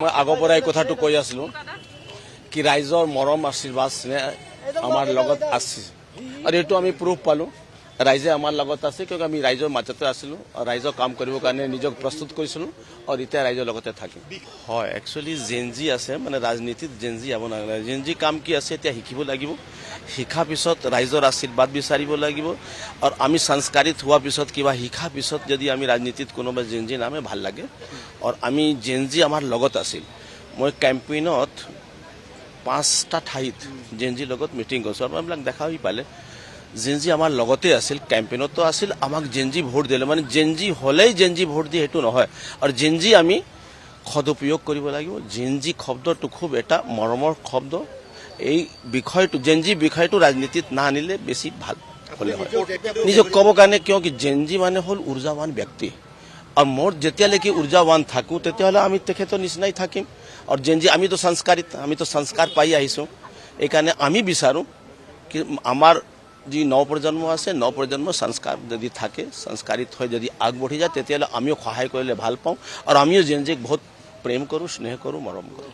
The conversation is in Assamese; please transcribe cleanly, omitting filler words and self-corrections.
মই আগৰ পৰাই কথাটো কৈ আছিলো কি ৰাইজৰ মৰম আশীৰ্বাদ স্নেহ আমাৰ লগত আছে আৰু এইটো আমি প্ৰুফ পালো ৰাইজে আমাৰ লগত আছে কিয় আমি ৰাইজৰ মাজতে আছিলো আৰু ৰাইজৰ কাম কৰিবৰ কাৰণে নিজক প্ৰস্তুত কৰিছিলো আৰু এতিয়া ৰাইজৰ লগতে থাকিম হয় একচুয়ালি জেনজি আছে মানে ৰাজনীতিত জেনজি আব নালাগে জেনজি কাম কি আছে এতিয়া শিকিব লাগিব শিক্ষা পিছত ৰাইজৰ আশীৰ্বাদ বিচাৰিব লাগিব আৰু আমি সংস্কাৰিত হোৱা পিছত কিবা শিক্ষা পিছত যদি আমি ৰাজনীতিত কোনোবা জেনজি নামে ভাল লাগে আৰু আমি জেনজি আমাৰ লগত আছিল মই কেম্পেইনত 5টা ঠাইত জেনজি লগত মিটিং কৰিছো আৰু আপোনাক দেখা হৈ পালে জেনজি আমাৰ লগতে আছিল কেম্পেইনতো আছিল আমাক জেনজি ভোট দিলে মানে জেনজি হলেই জেনজি ভোট দিয়ে হেতু নহয় আৰু জেনজি আমি সদুপয়োগ কৰিব লাগিব জেনজি শব্দটো খুব এটা মৰমৰ শব্দ এই বিষয়টো জেনজি বিষয়টো ৰাজনীতিত না আনিলে বেছি ভাল হলে হয় নিজক ক'ব কাৰণে কিয় কি জেনজি মানে হল ঊৰ্জাৱান ব্যক্তি আৰু মোৰ যেতিয়ালৈকে ঊৰ্জাৱান থাকো তেতিয়াহ'লে আমি তেখেতৰ নিচিনাই থাকিম আৰু জেনজি আমিতো সংস্কাৰিত আমিতো সংস্কাৰ পাই আহিছো এইকাৰণে আমি বিচাৰো কি আমাৰ যি নৱপ্ৰজন্ম আছে নৱপ্ৰজন্ম সংস্কাৰ যদি থাকে সংস্কাৰিত হৈ যদি আগবাঢ়ি যায় তেতিয়াহ'লে আমিও সহায় কৰিলে ভাল পাওঁ আৰু আমিও জেনজিক বহুত প্ৰেম কৰো স্নেহ কৰো মৰম কৰো